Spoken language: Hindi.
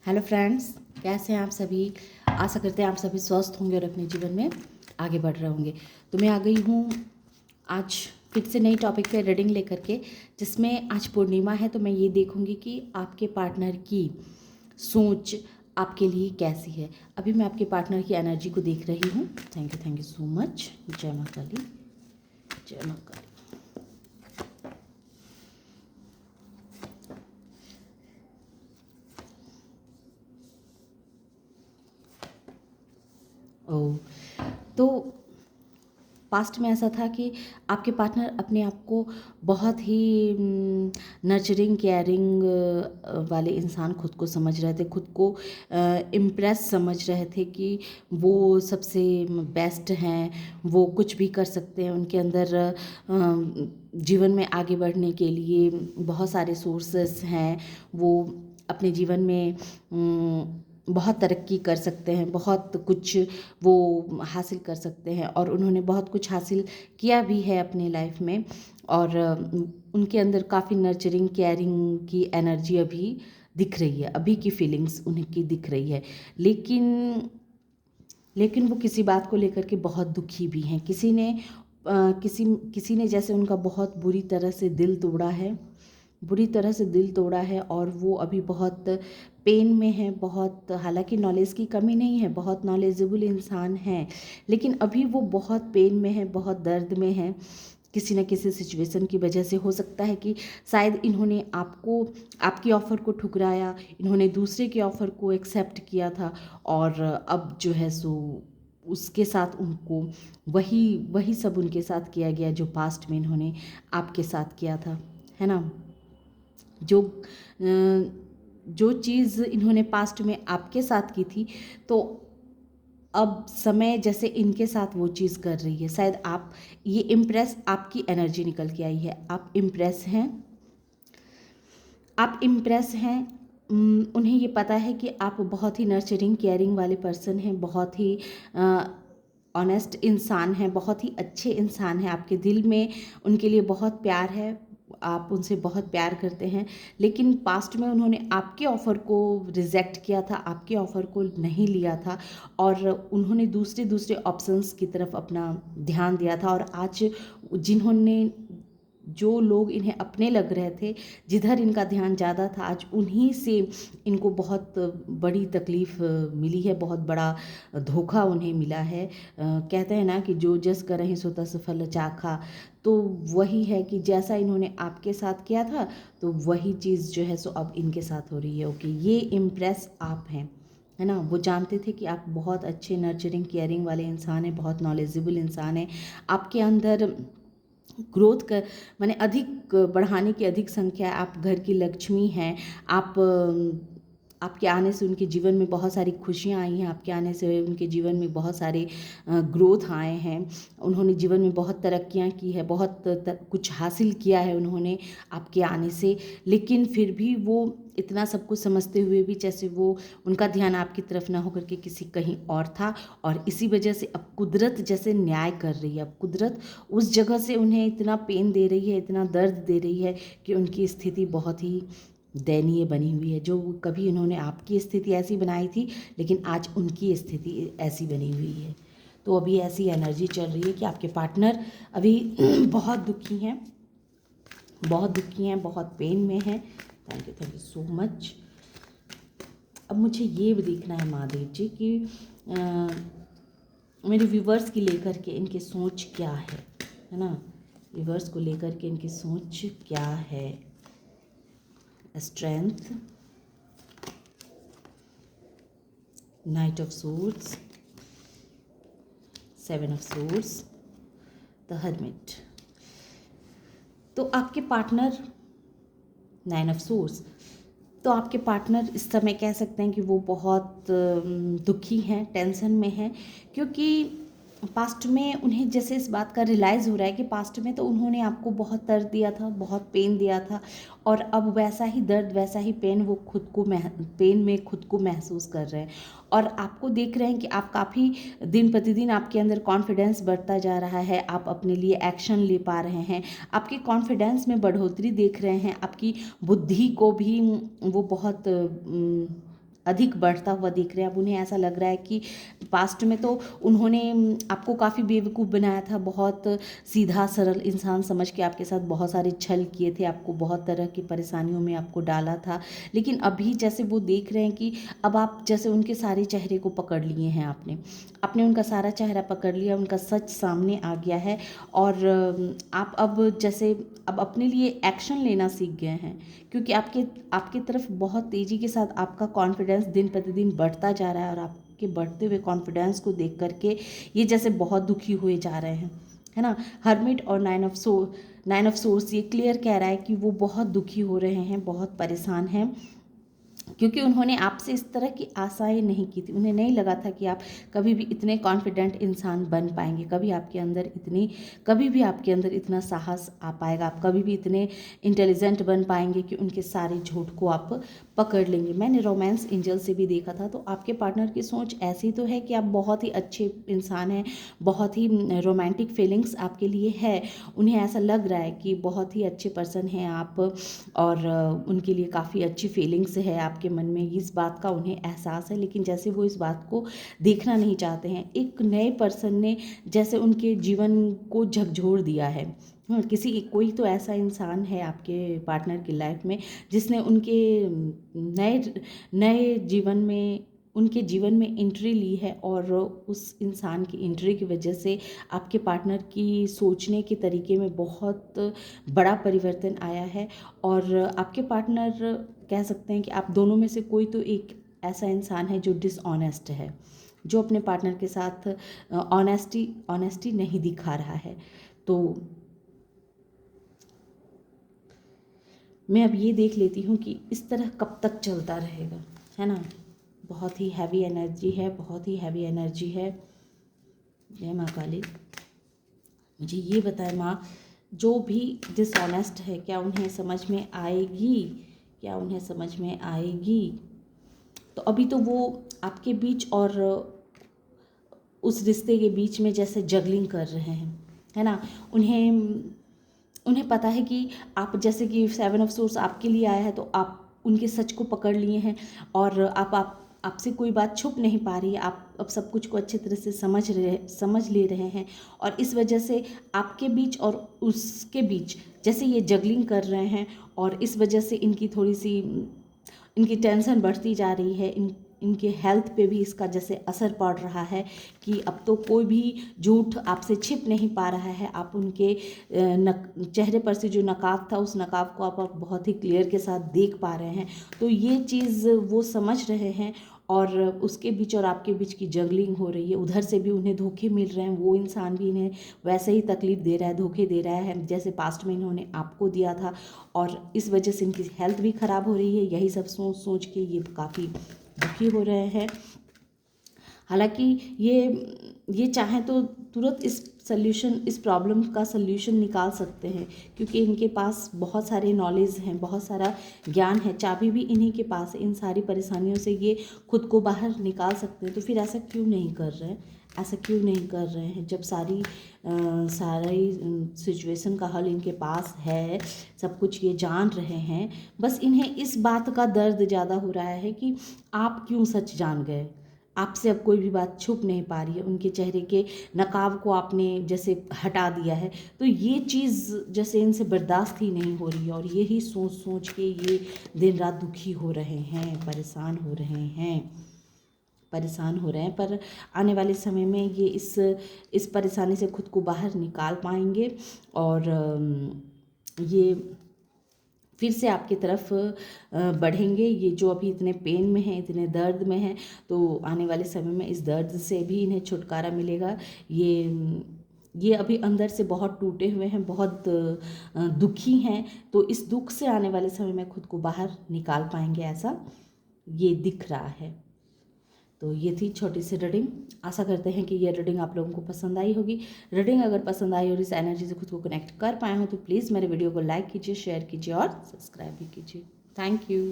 हेलो फ्रेंड्स, कैसे हैं आप सभी। आशा करते हैं आप सभी स्वस्थ होंगे और अपने जीवन में आगे बढ़ रहे होंगे। तो मैं आ गई हूँ आज फिर से नई टॉपिक पे रीडिंग लेकर के, जिसमें आज पूर्णिमा है। तो मैं ये देखूँगी कि आपके पार्टनर की सोच आपके लिए कैसी है। अभी मैं आपके पार्टनर की एनर्जी को देख रही हूँ। Thank you so much. जय माँ काली, जय माँ काली। ओ, तो पास्ट में ऐसा था कि आपके पार्टनर अपने आप को बहुत ही नर्चरिंग केयरिंग वाले इंसान खुद को समझ रहे थे, खुद को इम्प्रेस समझ रहे थे कि वो सबसे बेस्ट हैं, वो कुछ भी कर सकते हैं। उनके अंदर जीवन में आगे बढ़ने के लिए बहुत सारे सोर्सेस हैं। वो अपने जीवन में बहुत तरक्की कर सकते हैं, बहुत कुछ वो हासिल कर सकते हैं और उन्होंने बहुत कुछ हासिल किया भी है अपने लाइफ में। और उनके अंदर काफ़ी नर्चरिंग केयरिंग की एनर्जी अभी दिख रही है, अभी की फीलिंग्स उनकी दिख रही है। लेकिन लेकिन वो किसी बात को लेकर के बहुत दुखी भी हैं। किसी ने जैसे उनका बहुत बुरी तरह से दिल तोड़ा है, बुरी तरह से दिल तोड़ा है। और वो अभी बहुत पेन में है, बहुत, हालांकि नॉलेज की कमी नहीं है, बहुत नॉलेजेबल इंसान है, लेकिन अभी वो बहुत पेन में है, बहुत दर्द में है। किसी न किसी सिचुएशन की वजह से हो सकता है कि शायद इन्होंने आपकी ऑफ़र को ठुकराया, इन्होंने दूसरे के ऑफ़र को एक्सेप्ट किया था। और अब जो है सो उसके साथ उनको वही वही सब उनके साथ किया गया जो पास्ट में इन्होंने आपके साथ किया था, है ना। जो जो चीज़ इन्होंने पास्ट में आपके साथ की थी, तो अब समय जैसे इनके साथ वो चीज़ कर रही है। शायद आप ये इम्प्रेस, आपकी एनर्जी निकल के आई है, आप इम्प्रेस हैं, आप इम्प्रेस हैं। उन्हें ये पता है कि आप बहुत ही नर्चरिंग केयरिंग वाले पर्सन हैं, बहुत ही ऑनेस्ट इंसान हैं, बहुत ही अच्छे इंसान हैं। आपके दिल में उनके लिए बहुत प्यार है, आप उनसे बहुत प्यार करते हैं। लेकिन पास्ट में उन्होंने आपके ऑफ़र को रिजेक्ट किया था, आपके ऑफ़र को नहीं लिया था और उन्होंने दूसरे दूसरे ऑप्शंस की तरफ अपना ध्यान दिया था। और आज जिन्होंने जो लोग इन्हें अपने लग रहे थे, जिधर इनका ध्यान ज़्यादा था, आज उन्हीं से इनको बहुत बड़ी तकलीफ़ मिली है, बहुत बड़ा धोखा उन्हें मिला है। कहते हैं ना कि जो जस करहिं सो तस फल चाखा। तो वही है कि जैसा इन्होंने आपके साथ किया था, तो वही चीज़ जो है सो अब इनके साथ हो रही है। ओके, ये इम्प्रेस आप हैं, है ना। वो जानते थे कि आप बहुत अच्छे नर्चरिंग केयरिंग वाले इंसान हैं, बहुत नॉलेजेबल इंसान हैं। आपके अंदर ग्रोथ कर माने अधिक बढ़ाने की अधिक संख्या, आप घर की लक्ष्मी हैं। आपके आने से उनके जीवन में बहुत सारी खुशियाँ आई हैं, आपके आने से उनके जीवन में बहुत सारे ग्रोथ आए हैं। उन्होंने जीवन में बहुत तरक्कियाँ की है, बहुत कुछ हासिल किया है उन्होंने आपके आने से। लेकिन फिर भी वो इतना सब कुछ समझते हुए भी जैसे वो उनका ध्यान आपकी तरफ ना होकर के किसी कहीं और था। और इसी वजह से अब कुदरत जैसे न्याय कर रही है, अब कुदरत उस जगह से उन्हें इतना पेन दे रही है, इतना दर्द दे रही है कि उनकी स्थिति बहुत ही दयनीय बनी हुई है। जो कभी इन्होंने आपकी स्थिति ऐसी बनाई थी, लेकिन आज उनकी स्थिति ऐसी बनी हुई है। तो अभी ऐसी एनर्जी चल रही है कि आपके पार्टनर अभी बहुत दुखी हैं, बहुत दुखी हैं, बहुत पेन में हैं। Thank you so much. अब मुझे ये भी देखना है महादेव जी कि मेरे व्यूवर्स की लेकर के इनकी सोच क्या है ना। व्यूवर्स को लेकर के इनकी सोच क्या है। Strength, night of swords, seven of swords, the hermit. तो आपके पार्टनर, नाइन ऑफ सोर्ड्स, तो आपके पार्टनर इस समय कह सकते हैं कि वो बहुत दुखी हैं, टेंशन में हैं, क्योंकि पास्ट में उन्हें जैसे इस बात का रियलाइज़ हो रहा है कि पास्ट में तो उन्होंने आपको बहुत दर्द दिया था, बहुत पेन दिया था। और अब वैसा ही दर्द, वैसा ही पेन वो पेन में खुद को महसूस कर रहे हैं। और आपको देख रहे हैं कि आप काफ़ी दिन प्रतिदिन आपके अंदर कॉन्फिडेंस बढ़ता जा रहा है, आप अपने लिए एक्शन ले पा रहे हैं, आपके कॉन्फिडेंस में बढ़ोतरी देख रहे हैं, आपकी बुद्धि को भी वो बहुत अधिक बढ़ता हुआ देख रहे हैं। अब उन्हें ऐसा लग रहा है कि पास्ट में तो उन्होंने आपको काफ़ी बेवकूफ़ बनाया था, बहुत सीधा सरल इंसान समझ के आपके साथ बहुत सारे छल किए थे, आपको बहुत तरह की परेशानियों में आपको डाला था। लेकिन अभी जैसे वो देख रहे हैं कि अब आप जैसे उनके सारे चेहरे को पकड़ लिए हैं, आपने उनका सारा चेहरा पकड़ लिया, उनका सच सामने आ गया है। और आप अब जैसे अब अपने लिए एक्शन लेना सीख गए हैं, क्योंकि आपकी तरफ बहुत तेज़ी के साथ आपका कॉन्फिडेंस दिन प्रतिदिन बढ़ता जा रहा है। और आपके बढ़ते हुए कॉन्फिडेंस को देख करके ये जैसे बहुत दुखी हुए जा रहे हैं, है ना। हर्मिट और नाइन ऑफ सोर्स ये क्लियर कह रहा है कि वो बहुत दुखी हो रहे हैं, बहुत परेशान हैं, क्योंकि उन्होंने आपसे इस तरह की आशाएं नहीं की थी। उन्हें नहीं लगा था कि आप कभी भी इतने कॉन्फिडेंट इंसान बन पाएंगे, कभी भी आपके अंदर इतना साहस आ पाएगा, आप कभी भी इतने इंटेलिजेंट बन पाएंगे कि उनके सारे झूठ को आप पकड़ लेंगे। मैंने रोमांस एंजल से भी देखा था, तो आपके पार्टनर की सोच ऐसी तो है कि आप बहुत ही अच्छे इंसान हैं, बहुत ही रोमांटिक फीलिंग्स आपके लिए है। उन्हें ऐसा लग रहा है कि बहुत ही अच्छे पर्सन हैं आप, और उनके लिए काफ़ी अच्छी फीलिंग्स है आपके मन में, इस बात का उन्हें एहसास है। लेकिन जैसे वो इस बात को देखना नहीं चाहते हैं, एक नए पर्सन ने जैसे उनके जीवन को झकझोर दिया है। कोई तो ऐसा इंसान है आपके पार्टनर की लाइफ में जिसने उनके नए नए जीवन में उनके जीवन में एंट्री ली है, और उस इंसान की एंट्री की वजह से आपके पार्टनर की सोचने के तरीके में बहुत बड़ा परिवर्तन आया है। और आपके पार्टनर कह सकते हैं कि आप दोनों में से कोई तो एक ऐसा इंसान है जो डिसऑनेस्ट है, जो अपने पार्टनर के साथ ऑनेस्टी नहीं दिखा रहा है। तो मैं अब ये देख लेती हूँ कि इस तरह कब तक चलता रहेगा, है ना। बहुत ही हैवी एनर्जी है, बहुत ही हैवी एनर्जी है। जय माँ काली, मुझे ये बताए माँ, जो भी डिसऑनेस्ट है क्या उन्हें समझ में आएगी, क्या उन्हें समझ में आएगी। तो अभी तो वो आपके बीच और उस रिश्ते के बीच में जैसे जगलिंग कर रहे हैं, है ना। उन्हें पता है कि आप जैसे कि 7 ऑफ सोर्स आपके लिए आया है, तो आप उनके सच को पकड़ लिए हैं, और आपसे कोई बात छुप नहीं पा रही है। आप अब सब कुछ को अच्छी तरह से समझ ले रहे हैं, और इस वजह से आपके बीच और उसके बीच जैसे ये जगलिंग कर रहे हैं, और इस वजह से इनकी टेंशन बढ़ती जा रही है। इनके हेल्थ पे भी इसका जैसे असर पड़ रहा है कि अब तो कोई भी झूठ आपसे छिप नहीं पा रहा है। आप उनके चेहरे पर से जो नकाब था, उस नकाब को आप बहुत ही क्लियर के साथ देख पा रहे हैं। तो ये चीज़ वो समझ रहे हैं, और उसके बीच और आपके बीच की जगलिंग हो रही है। उधर से भी उन्हें धोखे मिल रहे हैं, वो इंसान भी इन्हें वैसे ही तकलीफ़ दे रहा है, धोखे दे रहा है जैसे पास्ट में इन्होंने आपको दिया था। और इस वजह से इनकी हेल्थ भी ख़राब हो रही है। यही सब सोच सोच के ये काफ़ी दुखी हो रहे हैं। हालांकि ये चाहें तो तुरंत इस प्रॉब्लम का सल्यूशन निकाल सकते हैं, क्योंकि इनके पास बहुत सारे नॉलेज हैं, बहुत सारा ज्ञान है, चाबी भी इन्हीं के पास है। इन सारी परेशानियों से ये खुद को बाहर निकाल सकते हैं। तो फिर ऐसा क्यों नहीं कर रहे हैं, जब सारी सिचुएशन का हल इनके पास है, सब कुछ ये जान रहे हैं। बस इन्हें इस बात का दर्द ज़्यादा हो रहा है कि आप क्यों सच जान गए, आपसे अब कोई भी बात छुप नहीं पा रही है। उनके चेहरे के नकाब को आपने जैसे हटा दिया है, तो ये चीज़ जैसे इनसे बर्दाश्त ही नहीं हो रही है, और यही सोच सोच के ये दिन रात दुखी हो रहे हैं, परेशान हो रहे हैं। पर आने वाले समय में ये इस परेशानी से खुद को बाहर निकाल पाएंगे, और ये फिर से आपकी तरफ बढ़ेंगे। ये जो अभी इतने पेन में हैं, इतने दर्द में हैं, तो आने वाले समय में इस दर्द से भी इन्हें छुटकारा मिलेगा। ये अभी अंदर से बहुत टूटे हुए हैं, बहुत दुखी हैं, तो इस दुख से आने वाले समय में खुद को बाहर निकाल पाएंगे, ऐसा ये दिख रहा है। तो ये थी छोटी सी रीडिंग। आशा करते हैं कि ये रीडिंग आप लोगों को पसंद आई होगी। रीडिंग अगर पसंद आई और इस एनर्जी से खुद को कनेक्ट कर पाए हो, तो प्लीज़ मेरे वीडियो को लाइक कीजिए, शेयर कीजिए और सब्सक्राइब भी कीजिए। Thank you.